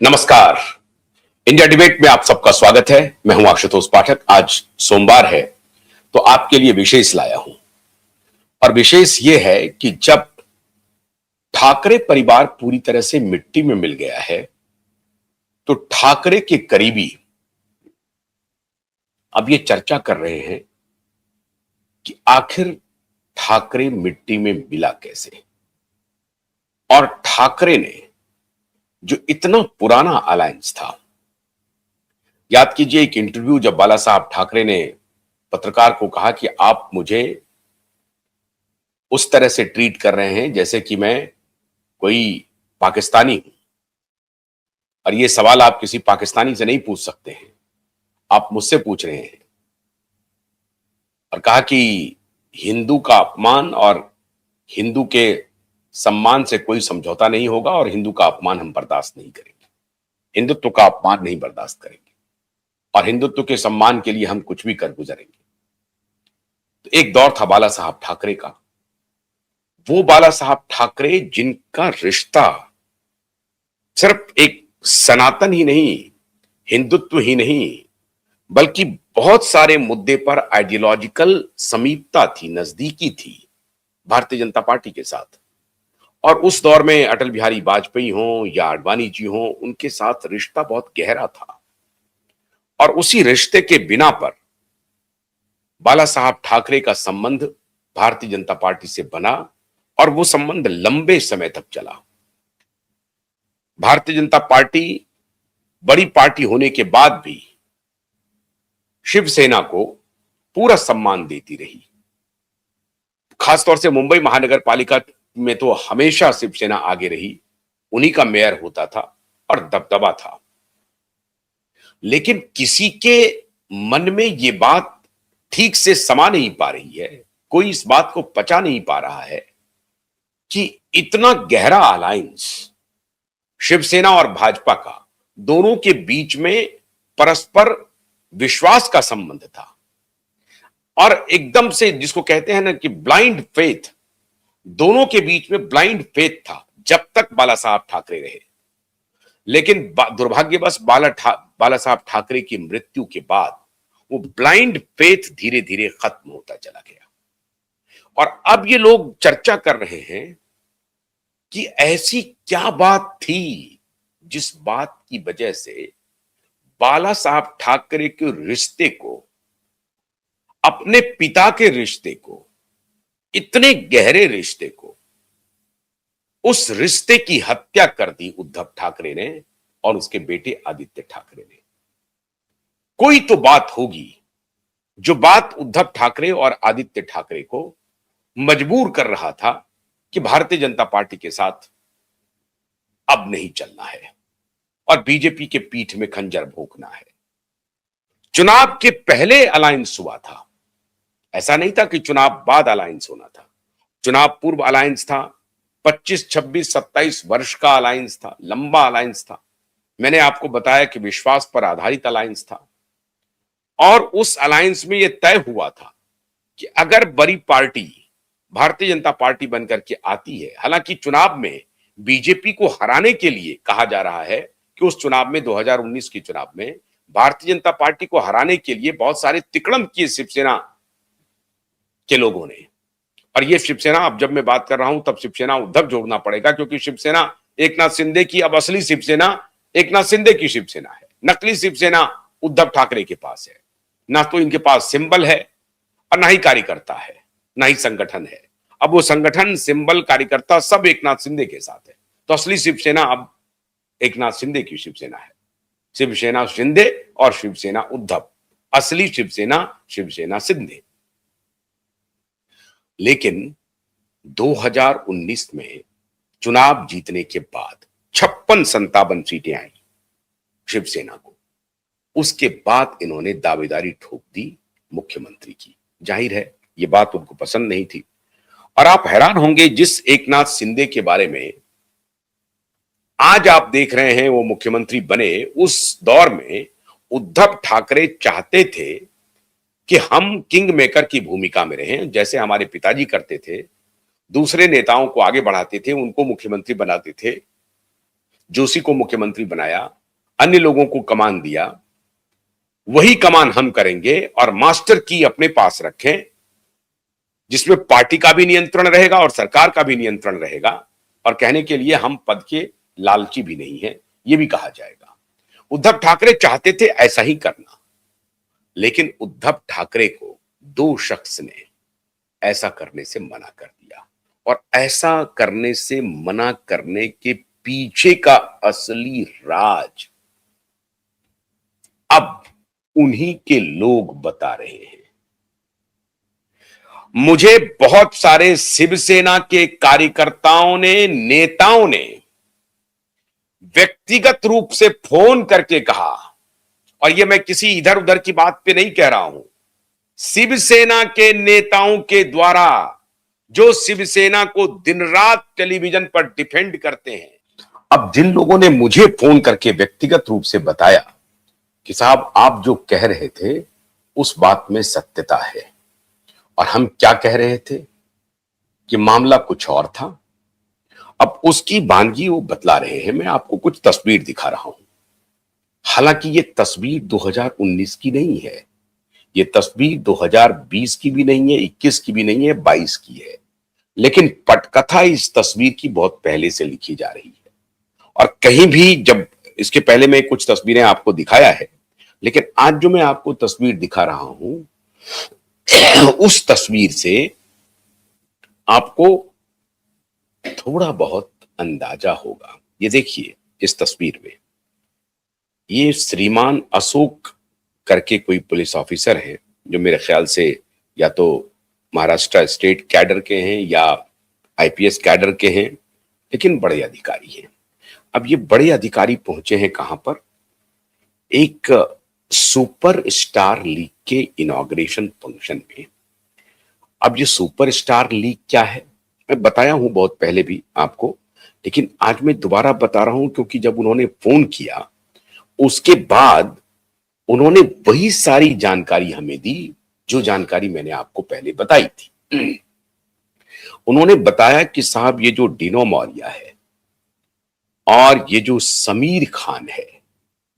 नमस्कार। India debate में आप सबका स्वागत है। मैं हूं आशुतोष पाठक। आज सोमवार है तो आपके लिए विशेष लाया हूं और विशेष यह है कि जब ठाकरे परिवार पूरी तरह से मिट्टी में मिल गया है तो ठाकरे के करीबी अब ये चर्चा कर रहे हैं कि आखिर ठाकरे मिट्टी में मिला कैसे। और ठाकरे ने जो इतना पुराना अलायंस था, याद कीजिए एक इंटरव्यू जब बाला साहब ठाकरे ने पत्रकार को कहा कि आप मुझे उस तरह से ट्रीट कर रहे हैं जैसे कि मैं कोई पाकिस्तानी हूं और ये सवाल आप किसी पाकिस्तानी से नहीं पूछ सकते हैं, आप मुझसे पूछ रहे हैं। और कहा कि हिंदू का अपमान और हिंदू के सम्मान से कोई समझौता नहीं होगा और हिंदू का अपमान हम बर्दाश्त नहीं करेंगे, हिंदुत्व का अपमान नहीं बर्दाश्त करेंगे और हिंदुत्व के सम्मान के लिए हम कुछ भी कर गुजरेंगे। तो एक दौर था बाला साहब ठाकरे का, वो बाला साहब ठाकरे जिनका रिश्ता सिर्फ एक सनातन ही नहीं, हिंदुत्व ही नहीं, बल्कि बहुत सारे मुद्दे पर आइडियोलॉजिकल समीपता थी, नजदीकी थी भारतीय जनता पार्टी के साथ। और उस दौर में अटल बिहारी वाजपेयी हों या आडवाणी जी हों, उनके साथ रिश्ता बहुत गहरा था। और उसी रिश्ते के बिना पर बाला साहब ठाकरे का संबंध भारतीय जनता पार्टी से बना और वो संबंध लंबे समय तक चला। भारतीय जनता पार्टी बड़ी पार्टी होने के बाद भी शिवसेना को पूरा सम्मान देती रही। खासतौर से मुंबई महानगर पालिका में तो हमेशा शिवसेना आगे रही, उन्हीं का मेयर होता था और दबदबा था। लेकिन किसी के मन में ये बात ठीक से समा नहीं पा रही है, कोई इस बात को पचा नहीं पा रहा है कि इतना गहरा अलायंस शिवसेना और भाजपा का, दोनों के बीच में परस्पर विश्वास का संबंध था और एकदम से जिसको कहते हैं ना कि ब्लाइंड फेथ, दोनों के बीच में ब्लाइंड फेथ था जब तक बाला साहब ठाकरे रहे। लेकिन दुर्भाग्यवश बाला साहब ठाकरे की मृत्यु के बाद वो ब्लाइंड फेथ धीरे धीरे खत्म होता चला गया। और अब ये लोग चर्चा कर रहे हैं कि ऐसी क्या बात थी जिस बात की वजह से बाला साहब ठाकरे के रिश्ते को, अपने पिता के रिश्ते को, इतने गहरे रिश्ते को, उस रिश्ते की हत्या कर दी उद्धव ठाकरे ने और उसके बेटे आदित्य ठाकरे ने। कोई तो बात होगी जो बात उद्धव ठाकरे और आदित्य ठाकरे को मजबूर कर रहा था कि भारतीय जनता पार्टी के साथ अब नहीं चलना है और बीजेपी के पीठ में खंजर भोंकना है। चुनाव के पहले अलायंस हुआ था, ऐसा नहीं था कि चुनाव बाद अलायंस होना था। चुनाव पूर्व अलायंस था, 25, 26, 27 वर्ष का अलायंस था, लंबा अलायंस था। मैंने आपको बताया कि विश्वास पर आधारित अलायंस था और उस अलायंस में यह तय हुआ था कि अगर बड़ी पार्टी भारतीय जनता पार्टी बनकर के आती है, हालांकि चुनाव में बीजेपी को हराने के लिए कहा जा रहा है कि उस चुनाव में 2019 के चुनाव में भारतीय जनता पार्टी को हराने के लिए बहुत सारे तिकड़म किए शिवसेना के लोगों ने। और ये शिवसेना, अब जब मैं बात कर रहा हूं तब शिवसेना उद्धव जोड़ना पड़ेगा, क्योंकि शिवसेना एकनाथ शिंदे की, अब असली शिवसेना एकनाथ शिंदे की शिवसेना है। नकली शिवसेना उद्धव ठाकरे के पास है। ना तो इनके पास सिंबल है और ना ही कार्यकर्ता है, ना ही संगठन है। अब वो संगठन, सिंबल, कार्यकर्ता सब एकनाथ शिंदे के साथ है। तो असली शिवसेना अब एकनाथ शिंदे की शिवसेना है। शिवसेना शिंदे और शिवसेना उद्धव, असली शिवसेना शिवसेना शिंदे। लेकिन 2019 में चुनाव जीतने के बाद 56-57 सीटें आई शिवसेना को। उसके बाद इन्होंने दावेदारी ठोक दी मुख्यमंत्री की। जाहिर है ये बात उनको पसंद नहीं थी। और आप हैरान होंगे, जिस एकनाथ शिंदे के बारे में आज आप देख रहे हैं वो मुख्यमंत्री बने, उस दौर में उद्धव ठाकरे चाहते थे कि हम किंग मेकर की भूमिका में रहें, जैसे हमारे पिताजी करते थे, दूसरे नेताओं को आगे बढ़ाते थे, उनको मुख्यमंत्री बनाते थे। जोशी को मुख्यमंत्री बनाया, अन्य लोगों को कमान दिया, वही कमान हम करेंगे और मास्टर की अपने पास रखें, जिसमें पार्टी का भी नियंत्रण रहेगा और सरकार का भी नियंत्रण रहेगा, और कहने के लिए हम पद के लालची भी नहीं है, यह भी कहा जाएगा। उद्धव ठाकरे चाहते थे ऐसा ही करना, लेकिन उद्धव ठाकरे को दो शख्स ने ऐसा करने से मना कर दिया, और ऐसा करने से मना करने के पीछे का असली राज अब उन्हीं के लोग बता रहे हैं। मुझे बहुत सारे शिवसेना के कार्यकर्ताओं ने, नेताओं ने व्यक्तिगत रूप से फोन करके कहा, और यह मैं किसी इधर उधर की बात पे नहीं कह रहा हूं, शिवसेना के नेताओं के द्वारा, जो शिवसेना को दिन रात टेलीविजन पर डिफेंड करते हैं। अब जिन लोगों ने मुझे फोन करके व्यक्तिगत रूप से बताया कि साहब आप जो कह रहे थे उस बात में सत्यता है, और हम क्या कह रहे थे कि मामला कुछ और था, अब उसकी वानगी वो बतला रहे हैं। मैं आपको कुछ तस्वीर दिखा रहा हूं। हालांकि ये तस्वीर 2019 की नहीं है, ये तस्वीर 2020 की भी नहीं है, 21 की भी नहीं है, 22 की है, लेकिन पटकथा इस तस्वीर की बहुत पहले से लिखी जा रही है। और कहीं भी, जब इसके पहले मैं कुछ तस्वीरें आपको दिखाया है, लेकिन आज जो मैं आपको तस्वीर दिखा रहा हूं उस तस्वीर से आपको थोड़ा बहुत अंदाजा होगा। ये देखिए, इस तस्वीर में ये श्रीमान अशोक करके कोई पुलिस ऑफिसर हैं, जो मेरे ख्याल से या तो महाराष्ट्र स्टेट कैडर के हैं या आईपीएस कैडर के हैं, लेकिन बड़े अधिकारी हैं। अब ये बड़े अधिकारी पहुंचे हैं कहां पर? एक सुपर स्टार लीग के इनॉग्रेशन फंक्शन में। अब ये सुपर स्टार लीग क्या है मैं बताया हूं बहुत पहले भी आपको, लेकिन आज मैं दोबारा बता रहा हूं, क्योंकि जब उन्होंने फोन किया उसके बाद उन्होंने वही सारी जानकारी हमें दी जो जानकारी मैंने आपको पहले बताई थी। उन्होंने बताया कि साहब ये जो डिनो मौर्या है और ये जो समीर खान है,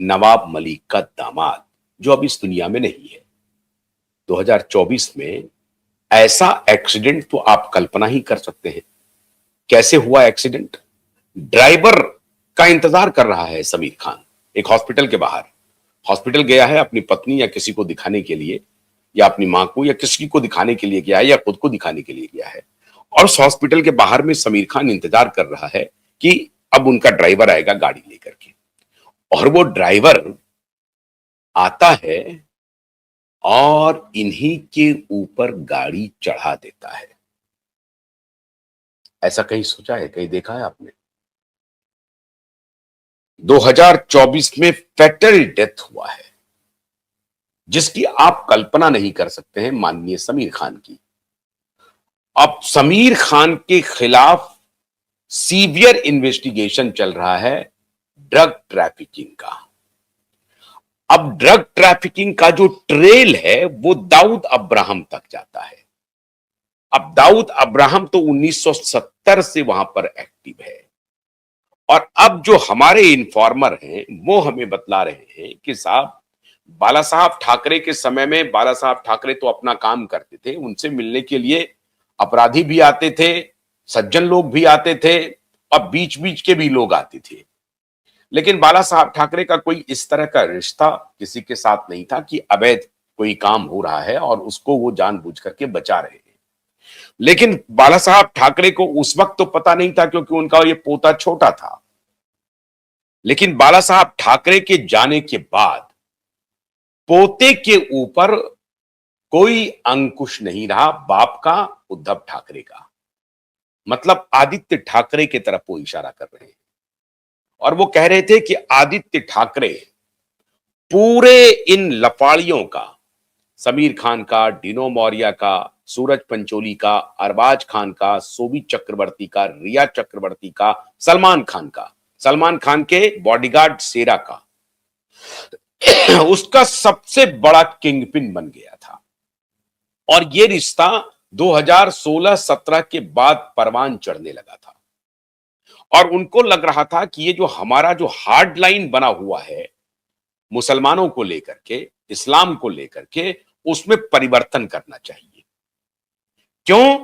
नवाब मलिक का दामाद, जो अब इस दुनिया में नहीं है, 2024 में ऐसा एक्सीडेंट तो आप कल्पना ही कर सकते हैं कैसे हुआ एक्सीडेंट। ड्राइवर का इंतजार कर रहा है समीर खान एक हॉस्पिटल के बाहर। हॉस्पिटल गया है अपनी पत्नी या किसी को दिखाने के लिए, या अपनी मां को या किसी को दिखाने के लिए गया है, या खुद को दिखाने के लिए गया है, और उस हॉस्पिटल के बाहर में समीर खान इंतजार कर रहा है कि अब उनका ड्राइवर आएगा गाड़ी लेकर के, और वो ड्राइवर आता है और इन्हीं के ऊपर गाड़ी चढ़ा देता है। ऐसा कहीं सोचा है, कहीं देखा है आपने? 2024 में फैटल डेथ हुआ है, जिसकी आप कल्पना नहीं कर सकते हैं माननीय समीर खान की। अब समीर खान के खिलाफ सीवियर इन्वेस्टिगेशन चल रहा है ड्रग ट्रैफिकिंग का। अब ड्रग ट्रैफिकिंग का जो ट्रेल है वो दाऊद अब्राहम तक जाता है। अब दाऊद अब्राहम तो 1970 से वहां पर एक्टिव है, और अब जो हमारे इन्फॉर्मर हैं वो हमें बतला रहे हैं कि साहब बाला साहब ठाकरे के समय में, बाला साहब ठाकरे तो अपना काम करते थे, उनसे मिलने के लिए अपराधी भी आते थे, सज्जन लोग भी आते थे, और बीच बीच के भी लोग आते थे, लेकिन बाला साहब ठाकरे का कोई इस तरह का रिश्ता किसी के साथ नहीं था कि अवैध कोई काम हो रहा है और उसको वो जानबूझ करके बचा रहे हैं। लेकिन बाला साहब ठाकरे को उस वक्त तो पता नहीं था, क्योंकि उनका ये पोता छोटा था। लेकिन बाला साहब ठाकरे के जाने के बाद पोते के ऊपर कोई अंकुश नहीं रहा बाप का, उद्धव ठाकरे का। मतलब आदित्य ठाकरे की तरफ वो इशारा कर रहे हैं, और वो कह रहे थे कि आदित्य ठाकरे पूरे इन लफाड़ियों का, समीर खान का, डिनो मौर्या का, सूरज पंचोली का, अरबाज खान का, सोबी चक्रवर्ती का, रिया चक्रवर्ती का, सलमान खान का, सलमान खान के बॉडीगार्ड शेरा का, उसका सबसे बड़ा किंगपिन बन गया था। और ये रिश्ता 2016-17 के बाद परवान चढ़ने लगा था, और उनको लग रहा था कि ये जो हमारा जो हार्ड लाइन बना हुआ है मुसलमानों को लेकर के, इस्लाम को लेकर के, उसमें परिवर्तन करना चाहिए। क्यों?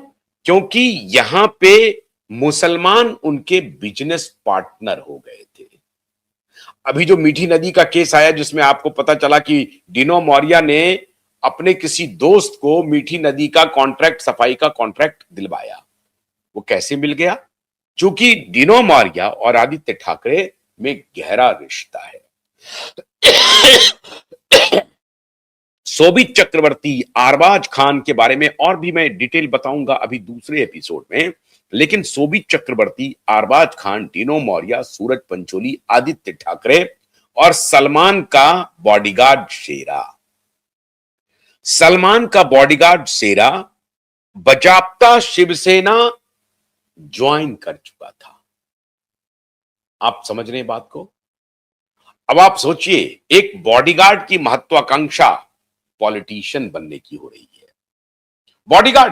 क्योंकि यहां पे मुसलमान उनके बिजनेस पार्टनर हो गए थे। अभी जो मीठी नदी का केस आया जिसमें आपको पता चला कि डिनो मौर्य ने अपने किसी दोस्त को मीठी नदी का कॉन्ट्रैक्ट, सफाई का कॉन्ट्रैक्ट दिलवाया। वो कैसे मिल गया? क्योंकि डिनो मौर्य और आदित्य ठाकरे में गहरा रिश्ता है। सोबित चक्रवर्ती, आरबाज खान के बारे में और भी मैं डिटेल बताऊंगा अभी दूसरे एपिसोड में, लेकिन सोबित चक्रवर्ती, आरबाज खान, डिनो मौर्य, सूरज पंचोली, आदित्य ठाकरे और सलमान का बॉडीगार्ड शेरा। सलमान का बॉडीगार्ड शेरा बजाप्ता शिवसेना ज्वाइन कर चुका था। आप समझ रहे हैं बात को? अब आप सोचिए, एक बॉडीगार्ड की महत्वाकांक्षा पॉलिटिशियन बनने की हो रही है। बॉडीगार्ड